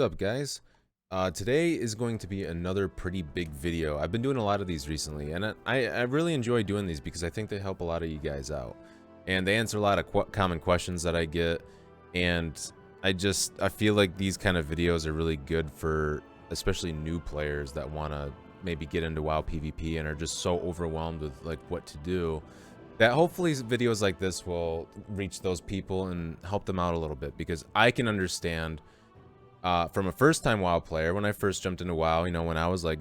What's up, guys? Today is going to be another pretty big video. I've been doing a lot of these recently, and I really enjoy doing these because I think they help a lot of you guys out, and they answer a lot of common questions that I get, and I feel like these kind of videos are really good for especially new players that want to maybe get into WoW PvP and are just so overwhelmed with like what to do, that hopefully videos like this will reach those people and help them out a little bit, because I can understand from a first-time WoW player, when I first jumped into WoW, you know, when I was like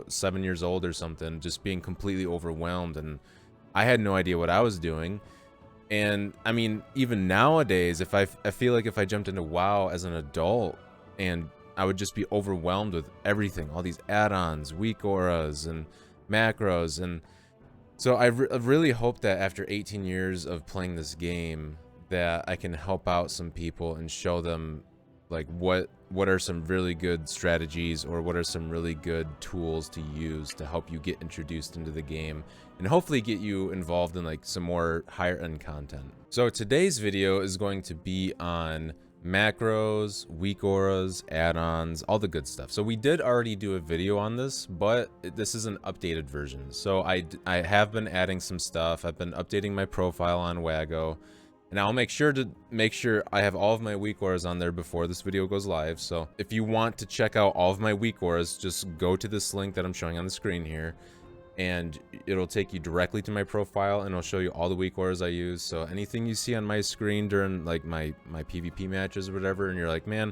7 years old or something, just being completely overwhelmed, and I had no idea what I was doing. And I mean, even nowadays, if I feel like if I jumped into WoW as an adult, and I would just be overwhelmed with everything, all these add-ons, weak auras, and macros, and so I really hope that after 18 years of playing this game, that I can help out some people and show them like what are some really good strategies, or what are some really good tools to use to help you get introduced into the game and hopefully get you involved in like some more higher end content. So today's video is going to be on macros, weak auras, add-ons, all the good stuff. So we did already do a video on this, but this is an updated version. So I have been adding some stuff. I've been updating my profile on Wago, and I'll make sure I have all of my weak auras on there before this video goes live. So if you want to check out all of my weak auras, just go to this link that I'm showing on the screen here, and it'll take you directly to my profile, and it'll show you all the weak auras I use. So anything you see on my screen during like my PvP matches or whatever, and you're like, man,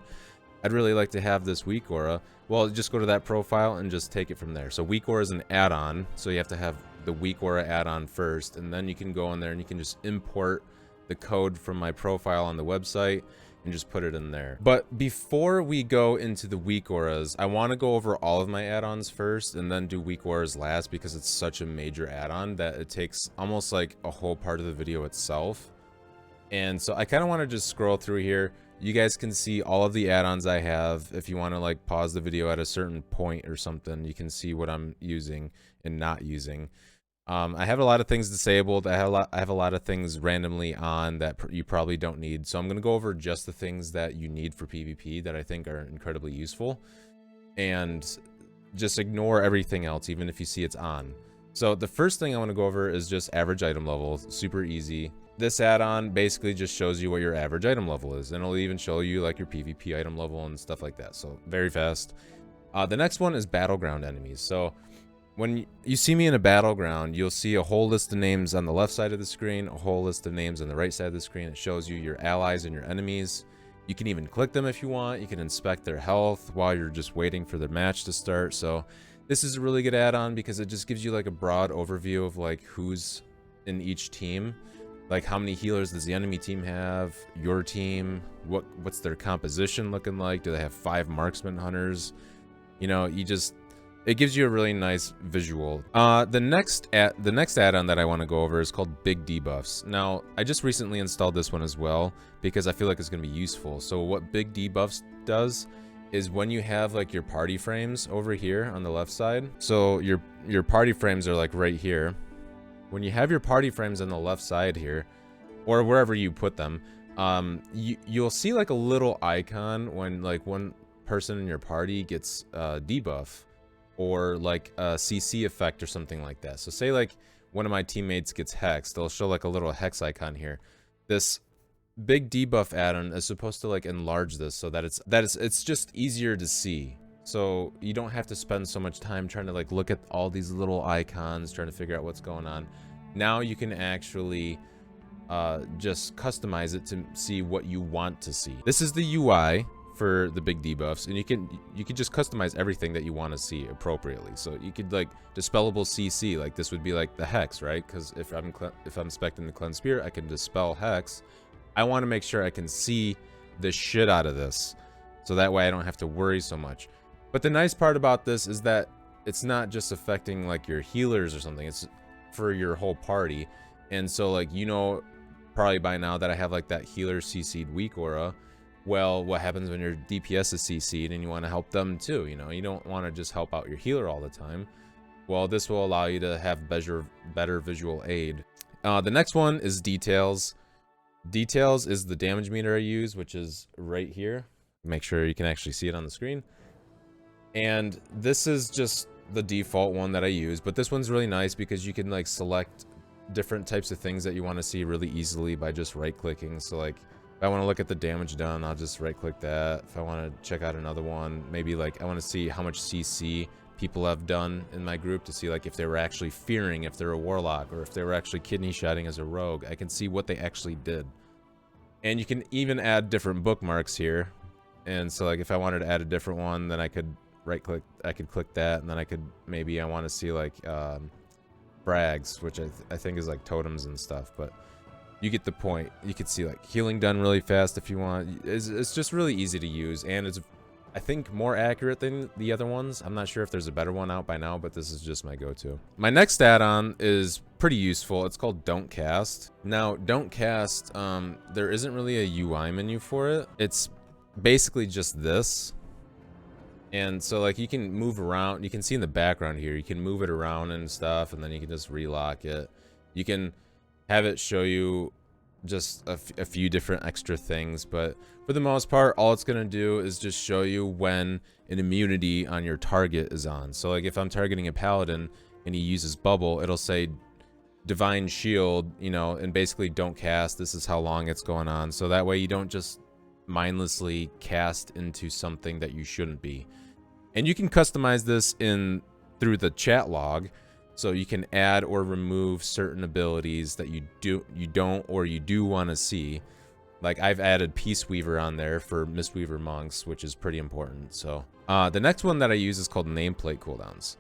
I'd really like to have this weak aura, well, just go to that profile and just take it from there. So weak aura is an add-on, so you have to have the weak aura add-on first, and then you can go in there and you can just import the code from my profile on the website and just put it in there. But before we go into the weak auras, I want to go over all of my add-ons first and then do weak auras last, because it's such a major add-on that it takes almost like a whole part of the video itself. And so I kind of want to just scroll through here. You guys can see all of the add-ons I have. If you want to like pause the video at a certain point or something, you can see what I'm using and not using. I have a lot of things disabled. I have a lot of things randomly on that you probably don't need. So I'm going to go over just the things that you need for PvP that I think are incredibly useful, and just ignore everything else, even if you see it's on. So the first thing I want to go over is just average item level. Super easy. This add-on basically just shows you what your average item level is, and it'll even show you like your PvP item level and stuff like that. So very fast. The next one is battleground enemies. So when you see me in a battleground, you'll see a whole list of names on the left side of the screen, a whole list of names on the right side of the screen. It shows you your allies and your enemies. You can even click them if you want. You can inspect their health while you're just waiting for the match to start. So this is a really good add-on because it just gives you like a broad overview of like who's in each team. Like how many healers does the enemy team have, your team, what's their composition looking like? Do they have 5 marksman hunters? You know, it gives you a really nice visual. The next add-on that I want to go over is called Big Debuffs. Now, I just recently installed this one as well because I feel like it's going to be useful. So what Big Debuffs does is when you have like your party frames over here on the left side. So your party frames are like right here. When you have your party frames on the left side here, or wherever you put them, you'll see like a little icon when like one person in your party gets debuff, or like a CC effect or something like that. So say like one of my teammates gets hexed, they'll show like a little hex icon here. This big debuff add-on is supposed to like enlarge this so that it's just easier to see. So you don't have to spend so much time trying to like look at all these little icons, trying to figure out what's going on. Now you can actually just customize it to see what you want to see. This is the UI for the big debuffs, and you can just customize everything that you want to see appropriately. So you could like dispellable CC, like this would be like the hex, right? Because if I'm expecting the cleanse spear, I can dispel hex. I want to make sure I can see the shit out of this, so that way I don't have to worry so much. But the nice part about this is that it's not just affecting like your healers or something, it's for your whole party. And so like, you know, probably by now that I have like that healer CC'd weak aura. Well, what happens when your DPS is CC'd and you want to help them too? You know, you don't want to just help out your healer all the time. Well, this will allow you to have better visual aid. The next one is details. Details is the damage meter I use, which is right here. make sure you can actually see it on the screen. And this is just the default one that I use, but this one's really nice because you can like select different types of things that you want to see really easily by just right clicking. So like if I want to look at the damage done, I'll just right click that. If I want to check out another one, maybe like I want to see how much CC people have done in my group to see like if they were actually fearing, if they're a warlock, or if they were actually kidney shotting as a rogue. I can see what they actually did. And you can even add different bookmarks here. And so like if I wanted to add a different one, then I could right click, I could click that, and then I could, maybe I want to see like frags, which I think is like totems and stuff, but you get the point. You could see like healing done really fast if you want. It's just really easy to use, and it's, I think, more accurate than the other ones. I'm not sure if there's a better one out by now, but this is just my go-to. My next add-on is pretty useful. It's called Don't Cast. Now, Don't Cast, there isn't really a UI menu for it. It's basically just this. And so like you can move around, you can see in the background here, you can move it around and stuff, and then you can just relock it. You can have it show you just a few different extra things, but for the most part, all it's gonna do is just show you when an immunity on your target is on. So like if I'm targeting a paladin and he uses bubble, it'll say divine shield, you know, and basically don't cast, this is how long it's going on. So that way you don't just mindlessly cast into something that you shouldn't be. And you can customize this in through the chat log, so you can add or remove certain abilities that you don't or you do want to see. Like I've added Peace Weaver on there for Mistweaver monks, which is pretty important. So the next one that I use is called nameplate cooldowns.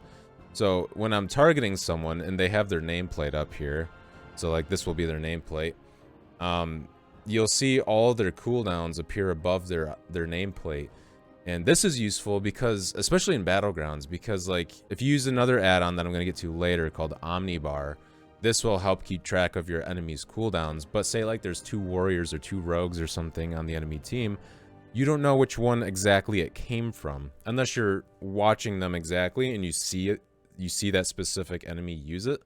So when I'm targeting someone and they have their nameplate up here, so like this will be their nameplate, you'll see all their cooldowns appear above their nameplate. And this is useful because, especially in battlegrounds, because like if you use another add-on that I'm going to get to later called Omnibar, this will help keep track of your enemy's cooldowns. But say like there's 2 warriors or 2 rogues or something on the enemy team, you don't know which one exactly it came from unless you're watching them exactly and you see it, you see that specific enemy use it.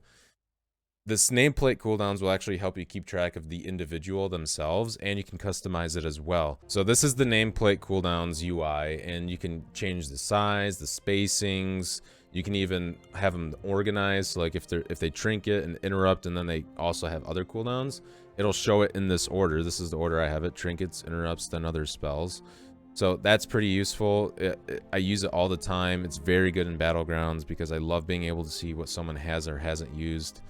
This nameplate cooldowns will actually help you keep track of the individual themselves, and you can customize it as well. So this is the nameplate cooldowns UI, and you can change the size, the spacings. You can even have them organized. So like if they trinket and interrupt, and then they also have other cooldowns, it'll show it in this order. This is the order I have it: trinkets, interrupts, then other spells. So that's pretty useful. I use it all the time. It's very good in battlegrounds because I love being able to see what someone has or hasn't used.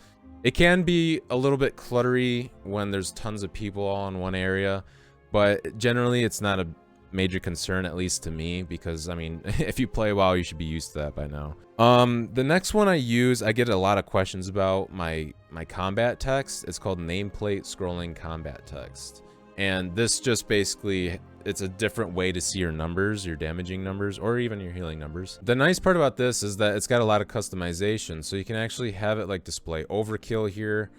It can be a little bit cluttery when there's tons of people all in one area, but generally it's not a major concern, at least to me, because I mean, if you play WoW, you should be used to that by now. The next one I use, I get a lot of questions about my combat text. It's called nameplate scrolling combat text. And this just basically, it's a different way to see your numbers, your damaging numbers, or even your healing numbers. The nice part about this is that it's got a lot of customization. So you can actually have it like display overkill here.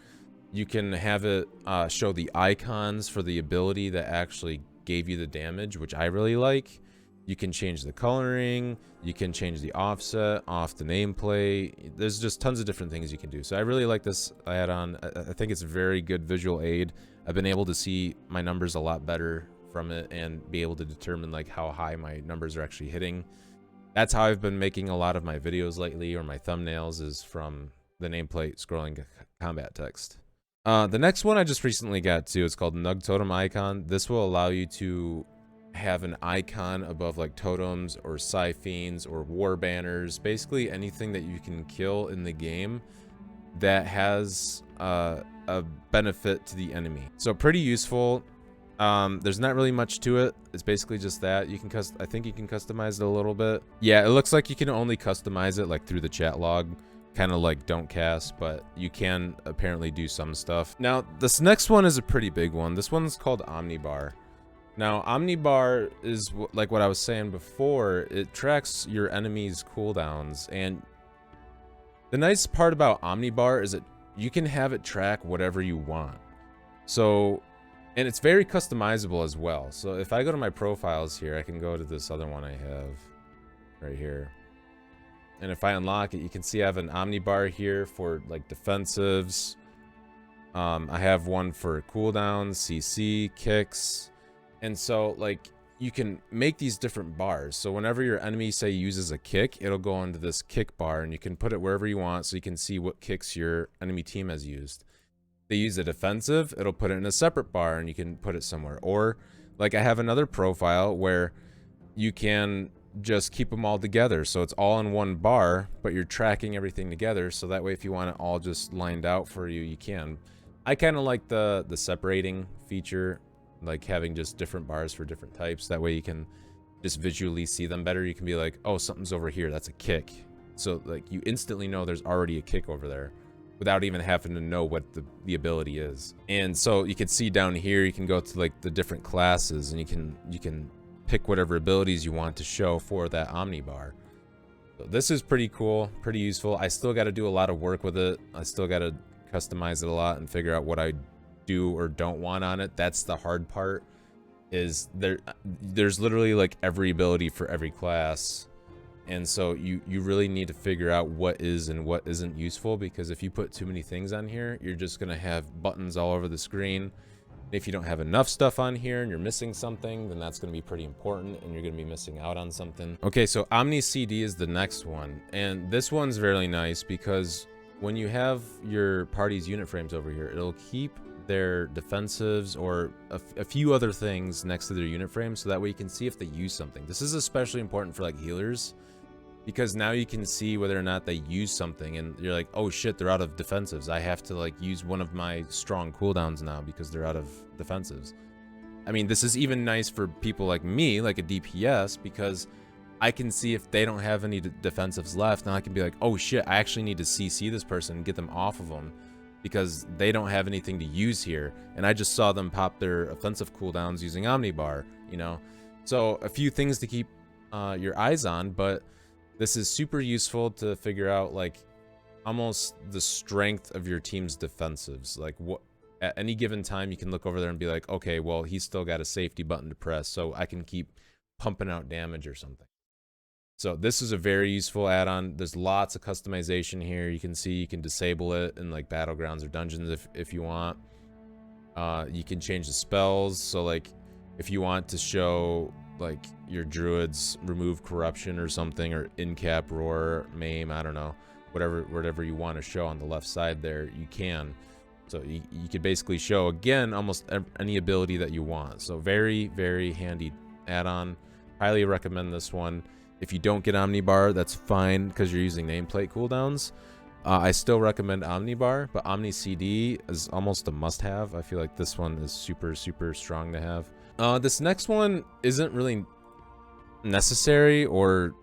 You can have it show the icons for the ability that actually gave you the damage, which I really like. You can change the coloring. You can change the offset off the nameplate. There's just tons of different things you can do. So I really like this add-on. I think it's a very good visual aid. I've been able to see my numbers a lot better from it and be able to determine like how high my numbers are actually hitting. That's how I've been making a lot of my videos lately, or my thumbnails, is from the nameplate scrolling combat text. The next one I just recently got to, it's called Nug Totem Icon. This will allow you to have an icon above like totems or siphons or war banners, basically anything that you can kill in the game that has a benefit to the enemy. So pretty useful. There's not really much to it. It's basically just that. You can I think you can customize it a little bit. Yeah, it looks like you can only customize it like through the chat log, kind of like Don't Cast, but you can apparently do some stuff. Now, this next one is a pretty big one. This one's called Omnibar. Now, Omnibar is like what I was saying before. It tracks your enemy's cooldowns, and the nice part about Omnibar is that you can have it track whatever you want. So, and it's very customizable as well. So if I go to my profiles here, I can go to this other one I have right here. And if I unlock it, you can see I have an Omnibar here for like defensives. I have one for cooldowns, CC, kicks. And so like you can make these different bars. So whenever your enemy, say, uses a kick, it'll go into this kick bar, and you can put it wherever you want so you can see what kicks your enemy team has used. They use a defensive, it'll put it in a separate bar and you can put it somewhere. Or like I have another profile where you can just keep them all together, so it's all in one bar, but you're tracking everything together, so that way if you want it all just lined out for you, you can. I kind of like the separating feature, like having just different bars for different types. That way you can just visually see them better. You can be like, oh, something's over here, that's a kick. So like you instantly know there's already a kick over there without even having to know what the ability is. And so you can see down here, you can go to like the different classes, and you can pick whatever abilities you want to show for that Omni bar. So this is pretty cool, pretty useful. I still got to do a lot of work with it. I still got to customize it a lot and figure out what I do or don't want on it. That's the hard part, is there's literally like every ability for every class. And so you really need to figure out what is and what isn't useful, because if you put too many things on here, you're just going to have buttons all over the screen. If you don't have enough stuff on here and you're missing something, then that's going to be pretty important and you're going to be missing out on something. Okay, so Omni CD is the next one. And this one's really nice because when you have your party's unit frames over here, it'll keep their defensives or a few other things next to their unit frame, so that way you can see if they use something. This is especially important for like healers, because now you can see whether or not they use something, and you're like, oh shit, they're out of defensives. I have to like use one of my strong cooldowns now because they're out of defensives. I mean, this is even nice for people like me, like a DPS, because I can see if they don't have any defensives left, and I can be like, oh shit, I actually need to CC this person and get them off of them because they don't have anything to use here. And I just saw them pop their offensive cooldowns using Omnibar, you know? So a few things to keep your eyes on, but this is super useful to figure out like almost the strength of your team's defensives. Like what at any given time you can look over there and be like, okay, well, he's still got a safety button to press, so I can keep pumping out damage or something. So this is a very useful add-on. There's lots of customization here. You can see you can disable it in like battlegrounds or dungeons if you want. You can change the spells. So like if you want to show like your druids remove corruption or something, or in-cap roar, maim, I don't know, whatever you want to show on the left side there, you can. So you could basically show again almost any ability that you want. So very, very handy add-on. Highly recommend this one. If you don't get Omnibar, that's fine because you're using nameplate cooldowns. I still recommend Omnibar, but Omni CD is almost a must-have. I feel like this one is super, super strong to have. This next one isn't really necessary or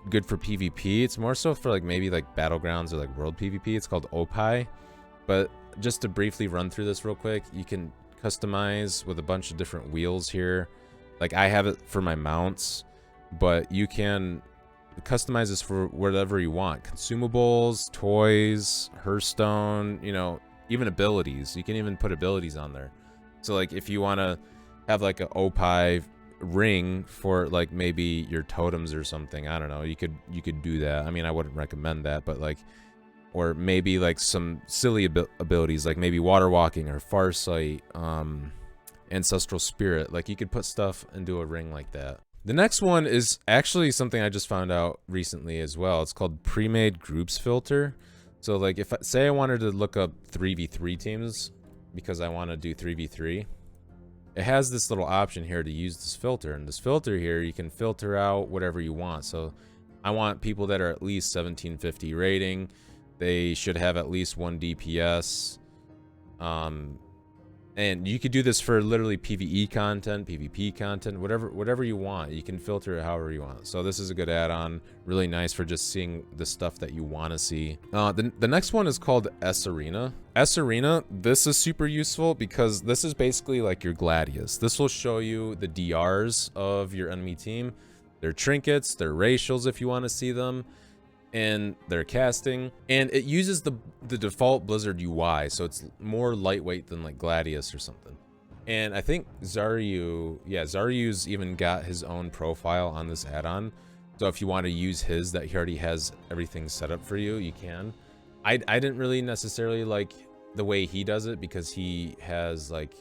good for PvP. It's more so for like maybe like battlegrounds or like world PvP. It's called Opie. But just to briefly run through this real quick, you can customize with a bunch of different wheels here. Like I have it for my mounts, but you can customize this for whatever you want. Consumables, toys, Hearthstone, you know, even abilities. You can even put abilities on there. So like if you want to have like an Opie ring for like maybe your totems or something, I don't know, you could do that. I mean, I wouldn't recommend that, but like, or maybe like some silly abilities like maybe water walking or farsight, ancestral spirit. Like you could put stuff into a ring like that. The next one is actually something I just found out recently as well. It's called pre-made groups filter. So like if say I wanted to look up 3v3 teams because I want to do 3v3, it has this little option here to use this filter, and this filter here, you can filter out whatever you want. So I want people that are at least 1750 rating. They should have at least 1 DPS. And you could do this for literally PvE content, PvP content, whatever you want. You can filter it however you want. So this is a good add-on, really nice for just seeing the stuff that you want to see. The next one is called S Arena. S Arena, this is super useful because this is basically like your Gladius. This will show you the DRs of your enemy team, their trinkets, their racials if you want to see them, and their casting, and it uses the default Blizzard UI, so it's more lightweight than like Gladius or something. And I think Zaryu's even got his own profile on this add-on, so if you want to use his, that he already has everything set up for you, you can. I didn't really necessarily like the way he does it because he has like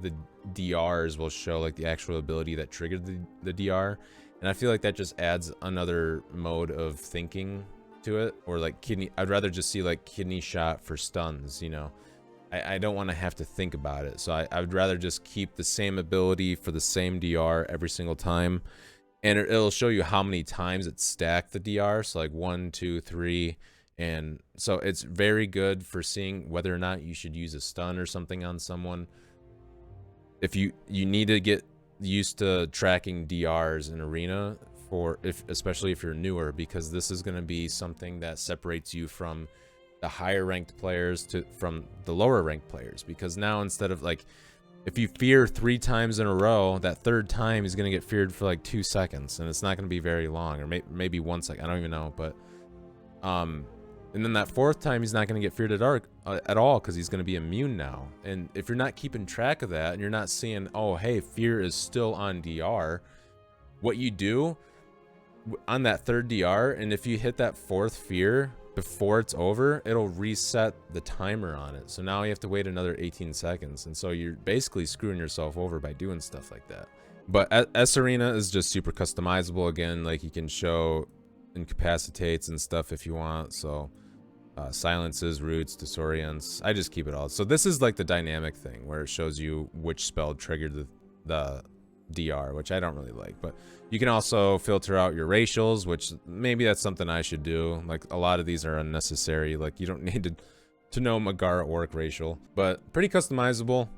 the DRs will show like the actual ability that triggered the DR, and I feel like that just adds another mode of thinking to it. Or like kidney, I'd rather just see like kidney shot for stuns, you know. I don't want to have to think about it, so I would rather just keep the same ability for the same DR every single time, and it'll show you how many times it stacked the DR, so like 1, 2, 3, and so it's very good for seeing whether or not you should use a stun or something on someone. If you need to get used to tracking DRs in arena, especially if you're newer, because this is going to be something that separates you from the higher ranked players from the lower ranked players. Because now, instead of like, if you fear 3 times in a row, that third time is going to get feared for like 2 seconds, and it's not going to be very long, or maybe 1 second. I don't even know, but and then that 4th time he's not going to get feared at all, because he's going to be immune now. And if you're not keeping track of that, and you're not seeing, oh hey, fear is still on DR, what you do on that 3rd DR, and if you hit that 4th fear before it's over, it'll reset the timer on it. So now you have to wait another 18 seconds. And so you're basically screwing yourself over by doing stuff like that. But S Arena is just super customizable. Again, like you can show incapacitates and stuff if you want. So silences, roots, disorients. I just keep it all. So this is like the dynamic thing where it shows you which spell triggered the DR, which I don't really like. But you can also filter out your racials, which maybe that's something I should do. Like a lot of these are unnecessary. Like you don't need to know Magara Orc racial, but pretty customizable,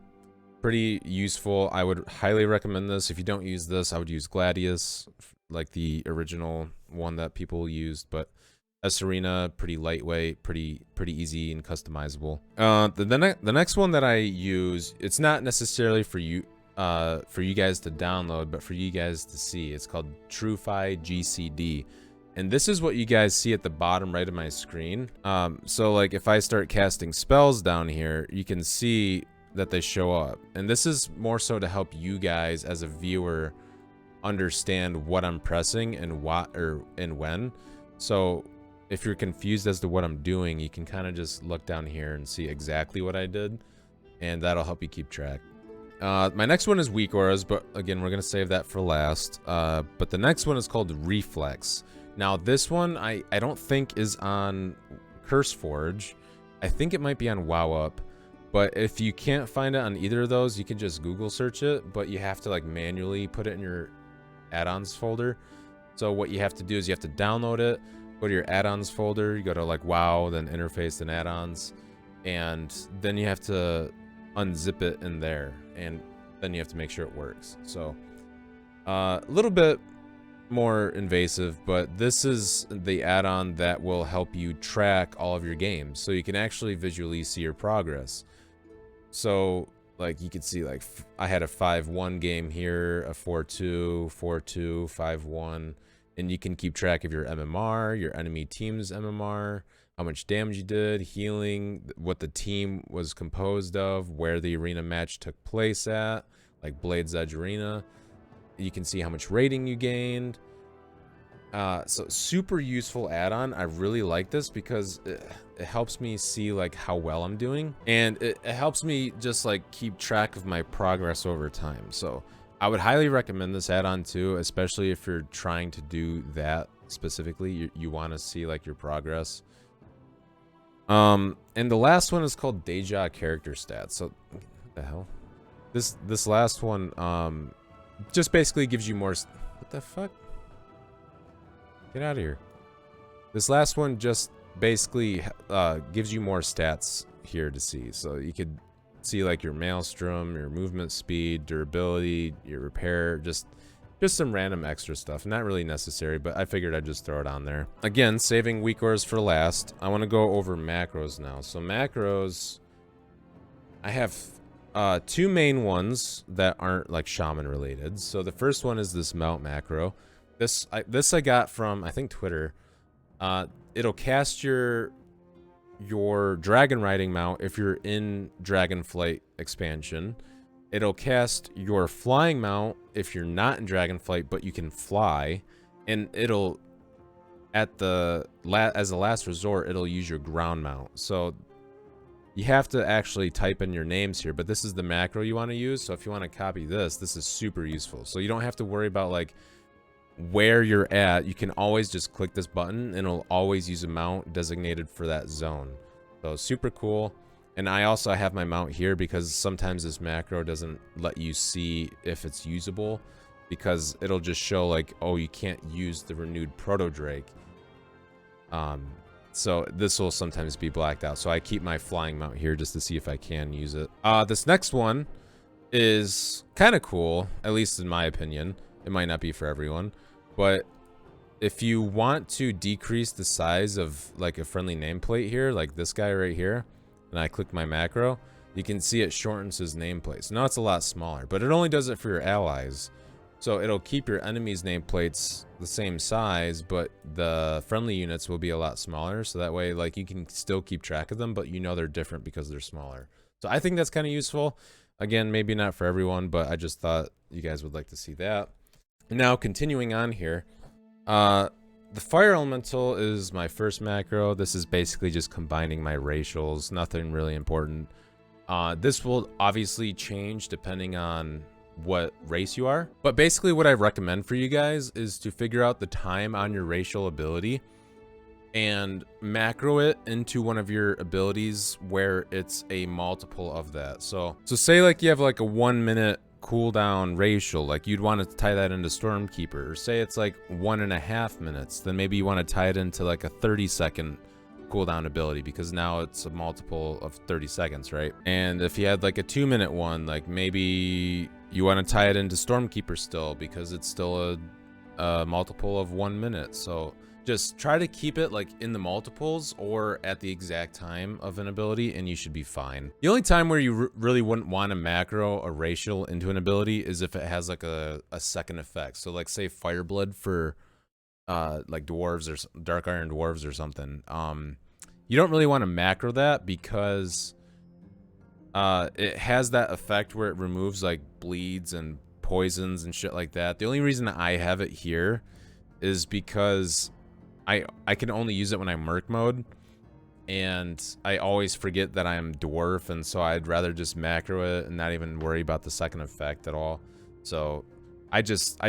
pretty useful. I would highly recommend this. If you don't use this, I would use Gladius, like the original one that people used. But S Arena, pretty lightweight, pretty easy and customizable. The next one that I use, it's not necessarily for you guys to download, but for you guys to see. It's called TrueFi GCD, and this is what you guys see at the bottom right of my screen. So like if I start casting spells down here, you can see that they show up, and this is more so to help you guys as a viewer understand what I'm pressing and when. So if you're confused as to what I'm doing, you can kind of just look down here and see exactly what I did, and that'll help you keep track. My next one is weak auras, but again, we're going to save that for last. But the next one is called Reflex. Now, this one I don't think is on CurseForge. I think it might be on WoWup. But if you can't find it on either of those, you can just Google search it. But you have to like manually put it in your add-ons folder. So what you have to do is you have to download it, go to your add-ons folder, you go to like WoW, then interface, then add-ons. And then you have to unzip it in there, and then you have to make sure it works. So a little bit more invasive, but this is the add-on that will help you track all of your games, so you can actually visually see your progress. So like you could see, like I had a 5-1 game here, a 4-2, 4-2, 5-1, and you can keep track of your MMR, your enemy team's MMR, how much damage you did, healing, what the team was composed of, where the arena match took place at, like Blade's Edge Arena. You can see how much rating you gained. So super useful add-on. I really like this because it helps me see like how well I'm doing, and it helps me just like keep track of my progress over time. So I would highly recommend this add-on too, especially if you're trying to do that specifically. You want to see like your progress. And the last one is called Deja Character Stats. So what the hell? This last one just basically gives you more. What the fuck? Get out of here. This last one just basically gives you more stats here to see. So you could see like your maelstrom, your movement speed, durability, your repair, just some random extra stuff. Not really necessary, but I figured I'd just throw it on there. Again, saving weak auras for last. I want to go over macros now. So macros, I have 2 main ones that aren't like shaman related. So the first one is this mount macro. This I got from, I think, Twitter. It'll cast your dragon riding mount if you're in Dragonflight expansion. It'll cast your flying mount if you're not in Dragonflight but you can fly, and it'll as a last resort it'll use your ground mount. So you have to actually type in your names here, but this is the macro you want to use. So if you want to copy this, this is super useful. So you don't have to worry about like where you're at. You can always just click this button and it'll always use a mount designated for that zone. So super cool. And I also have my mount here because sometimes this macro doesn't let you see if it's usable, because it'll just show like, oh, you can't use the renewed proto drake. So this will sometimes be blacked out. So I keep my flying mount here just to see if I can use it. This next one is kind of cool, at least in my opinion. It might not be for everyone, but if you want to decrease the size of like a friendly nameplate here, like this guy right here, and I click my macro, you can see it shortens his nameplate. So now it's a lot smaller, but it only does it for your allies. So it'll keep your enemies' nameplates the same size, but the friendly units will be a lot smaller. So that way, like, you can still keep track of them, but you know they're different because they're smaller. So I think that's kind of useful. Again, maybe not for everyone, but I just thought you guys would like to see that. Now, continuing on here, the fire elemental is my first macro. This is basically just combining my racials, nothing really important. This will obviously change depending on what race you are, but basically what I recommend for you guys is to figure out the time on your racial ability and macro it into one of your abilities where it's a multiple of that. So say like you have like a 1 minute cooldown racial, like you'd want to tie that into Stormkeeper, or say it's like 1.5 minutes, then maybe you want to tie it into like a 30-second cooldown ability, because now it's a multiple of 30 seconds, right? And if you had like a 2-minute one, like maybe you want to tie it into Stormkeeper still, because it's still a multiple of 1 minute. So just try to keep it like in the multiples or at the exact time of an ability, and you should be fine. The only time where you really wouldn't want to macro a racial into an ability is if it has like a second effect. So like say Fireblood for like dwarves or dark iron dwarves or something. You don't really want to macro that because it has that effect where it removes like bleeds and poisons and shit like that. The only reason I have it here is because I can only use it when I'm merc mode, and I always forget that I'm dwarf, and so I'd rather just macro it and not even worry about the second effect at all. So I just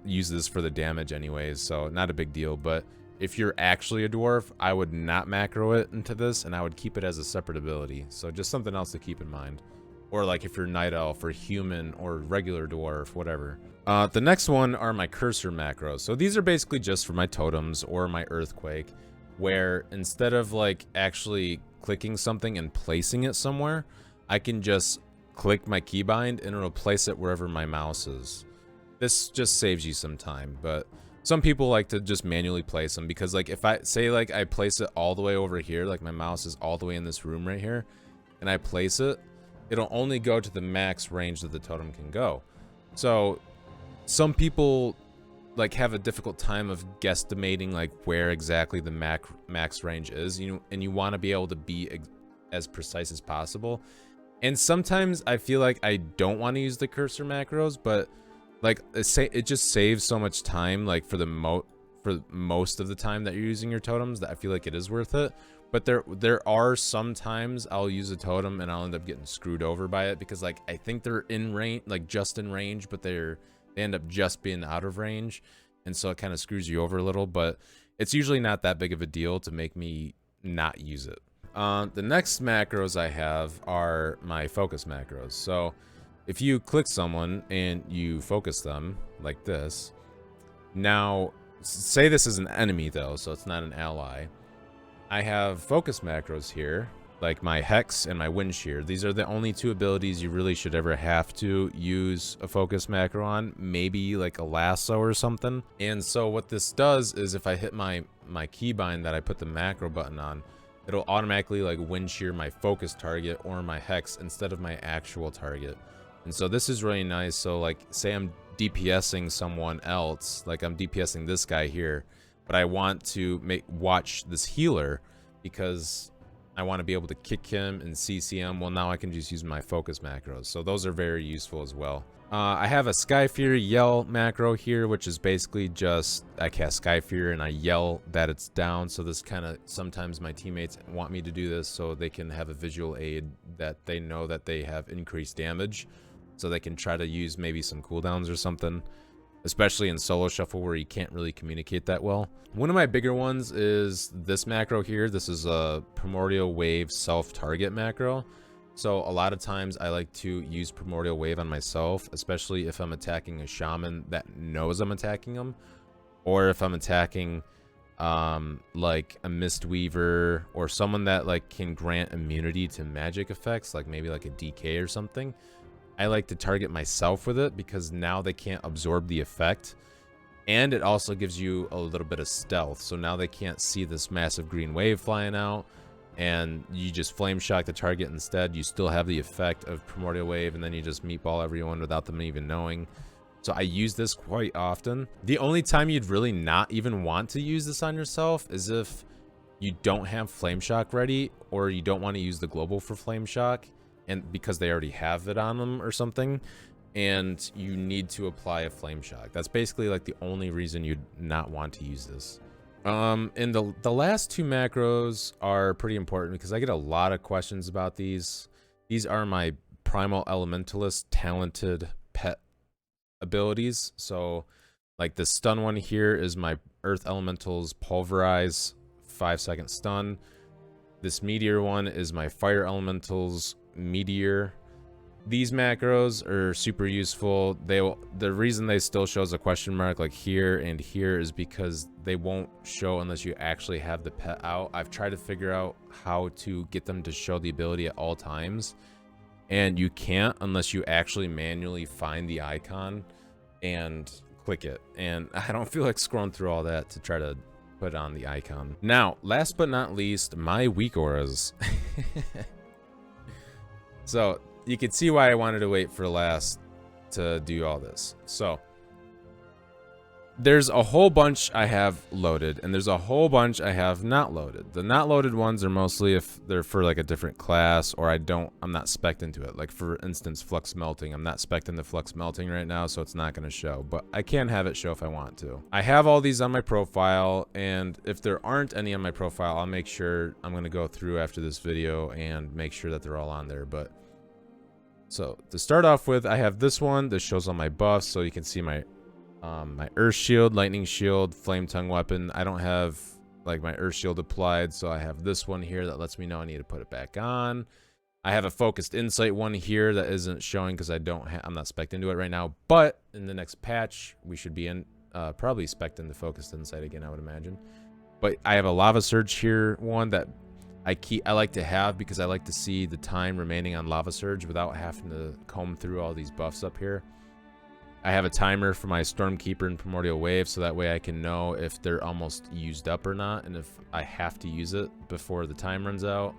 use this for the damage anyways, so not a big deal. But if you're actually a dwarf, I would not macro it into this, and I would keep it as a separate ability. So just something else to keep in mind. Or like if you're night elf or human or regular dwarf, whatever. The next one are my cursor macros. So these are basically just for my totems or my earthquake, where instead of like actually clicking something and placing it somewhere, I can just click my keybind and it'll place it wherever my mouse is. This just saves you some time, but some people like to just manually place them, because like if I say like I place it all the way over here, like my mouse is all the way in this room right here, and I place it, it'll only go to the max range that the totem can go. So some people like have a difficult time of guesstimating like where exactly the max range is, and you want to be able to be as precise as possible. And sometimes I feel like I don't want to use the cursor macros, but like it just saves so much time, like for most of the time that you're using your totems, that I feel like it is worth it. But there are some times I'll use a totem and I'll end up getting screwed over by it, because like I think they're in range, like just in range, but they end up just being out of range, and so it kind of screws you over a little. But it's usually not that big of a deal to make me not use it. The next macros I have are my focus macros. So if you click someone and you focus them like this, now say this is an enemy though, so it's not an ally. I have focus macros here, like my Hex and my Wind Shear. These are the only two abilities you really should ever have to use a focus macro on, maybe like a lasso or something. And so what this does is if I hit my keybind that I put the macro button on, it'll automatically like Wind Shear my focus target or my Hex instead of my actual target. And so this is really nice. So like say I'm DPSing someone else, like I'm DPSing this guy here, but I want to watch this healer, because I want to be able to kick him and CC him. Well, now I can just use my focus macros. So those are very useful as well. I have a Skyfear yell macro here, which is basically just I cast Skyfear and I yell that it's down. So this kind of, sometimes my teammates want me to do this so they can have a visual aid that they know that they have increased damage. So they can try to use maybe some cooldowns or something, especially in solo shuffle where you can't really communicate that well. One of my bigger ones is this macro here. This is a Primordial Wave self-target macro. So a lot of times I like to use Primordial Wave on myself, especially if I'm attacking a Shaman that knows I'm attacking them, or if I'm attacking like a Mistweaver or someone that like can grant immunity to magic effects, like maybe like a DK or something. I like to target myself with it because now they can't absorb the effect, and it also gives you a little bit of stealth. So now they can't see this massive green wave flying out, and you just flame shock the target instead. You still have the effect of Primordial Wave, and then you just meatball everyone without them even knowing. So I use this quite often. The only time you'd really not even want to use this on yourself is if you don't have flame shock ready, or you don't want to use the global for flame shock, and because they already have it on them or something, and you need to apply a flame shock. That's basically like the only reason you'd not want to use this. And the last two macros are pretty important because I get a lot of questions about these. These are my Primal Elementalist talented pet abilities. So like the stun one here is my Earth Elemental's Pulverize 5-second stun. This Meteor one is my Fire Elemental's Meteor. These macros are super useful. The reason they still shows a question mark like here and here is because they won't show unless you actually have the pet out. I've tried to figure out how to get them to show the ability at all times, and you can't unless you actually manually find the icon and click it. And I don't feel like scrolling through all that to try to put on the icon. Now, last but not least, my weak auras. So you can see why I wanted to wait for last to do all this. So there's a whole bunch I have loaded, and there's a whole bunch I have not loaded. The not loaded ones are mostly if they're for like a different class, or I'm not spec'd into it. Like for instance, Flux Melting. I'm not spec'd into Flux Melting right now, so it's not going to show, but I can have it show if I want to. I have all these on my profile, and if there aren't any on my profile, I'll make sure I'm going to go through after this video and make sure that they're all on there. But so to start off with, I have this one. This shows all my buffs, so you can see my my Earth Shield, Lightning Shield, Flame Tongue Weapon. I don't have like my Earth Shield applied, so I have this one here that lets me know I need to put it back on. I have a Focused Insight one here that isn't showing because I'm not spec'd into it right now, but in the next patch we should be in probably spec'd into Focused Insight again, I would imagine. But I have a Lava Surge here, one that I like to have because I like to see the time remaining on Lava Surge without having to comb through all these buffs up here. I have a timer for my Stormkeeper and Primordial Wave, so that way I can know if they're almost used up or not, and if I have to use it before the time runs out.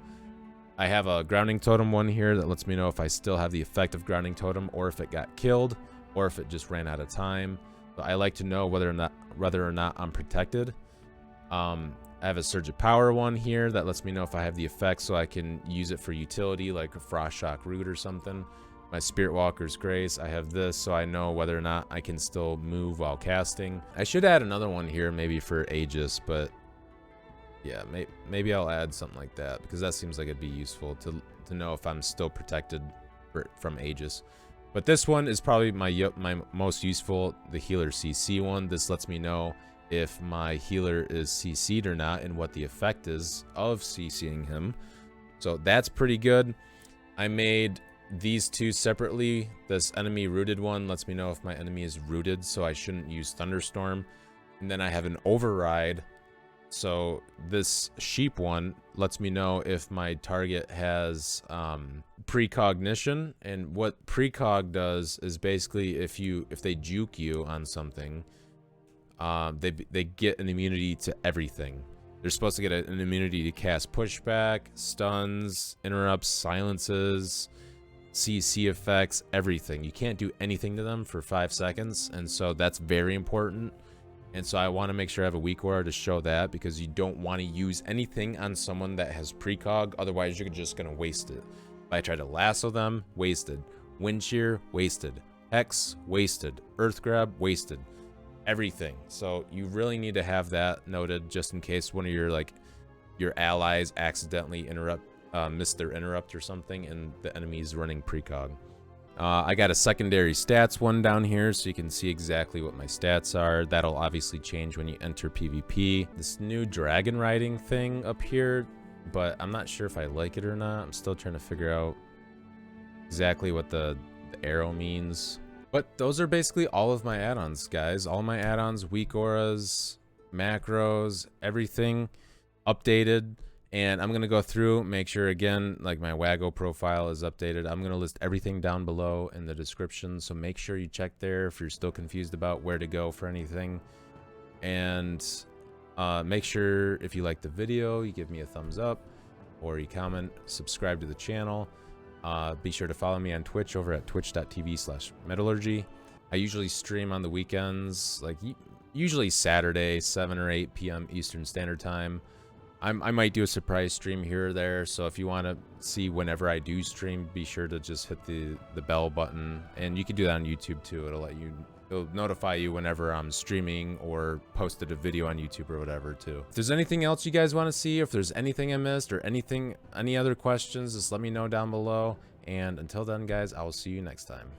I have a Grounding Totem one here that lets me know if I still have the effect of Grounding Totem, or if it got killed, or if it just ran out of time. So I like to know whether or not I'm protected. I have a Surge of Power one here that lets me know if I have the effect, so I can use it for utility like a Frost Shock Root or something. My Spirit Walker's Grace, I have this so I know whether or not I can still move while casting. I should add another one here maybe for Aegis, but yeah, maybe I'll add something like that because that seems like it'd be useful to know if I'm still protected from Aegis. But this one is probably my most useful, the Healer CC one. This lets me know if my healer is CC'd or not and what the effect is of CCing him. So that's pretty good. I made these two separately. This enemy rooted one lets me know if my enemy is rooted, so I shouldn't use Thunderstorm. And then I have an Override. So this sheep one lets me know if my target has precognition. And what precog does is basically if they juke you on something, they get an immunity to everything. They're supposed to get an immunity to cast pushback, stuns, interrupts, silences, CC effects, everything. You can't do anything to them for 5 seconds, and so that's very important. And so I want to make sure I have a weak aura to show that, because you don't want to use anything on someone that has precog, otherwise you're just going to waste it. If I try to lasso them, wasted. Wind shear, wasted. Hex, wasted. Earth grab, wasted. Everything. So you really need to have that noted, just in case one of your allies accidentally miss their interrupt or something and the enemy's running precog. I got a secondary stats one down here, so you can see exactly what my stats are. That'll obviously change when you enter PvP. This new dragon riding thing up here, but I'm not sure if I like it or not. I'm still trying to figure out exactly what the arrow means. But those are basically all of my add-ons, guys. All my add-ons, weak auras, macros, everything updated. And I'm going to go through, make sure, again, like my Wago profile is updated. I'm going to list everything down below in the description. So make sure you check there if you're still confused about where to go for anything. And make sure if you like the video, you give me a thumbs up or you comment, subscribe to the channel. Be sure to follow me on Twitch over at twitch.tv/metallurgy. I usually stream on the weekends, like usually Saturday, 7 or 8 p.m. Eastern Standard Time. I might do a surprise stream here or there, so if you want to see whenever I do stream, be sure to just hit the bell button, and you can do that on YouTube too. It'll notify you whenever I'm streaming or posted a video on YouTube or whatever too. If there's anything else you guys want to see, if there's anything I missed or any other questions, just let me know down below. And until then, guys, I will see you next time.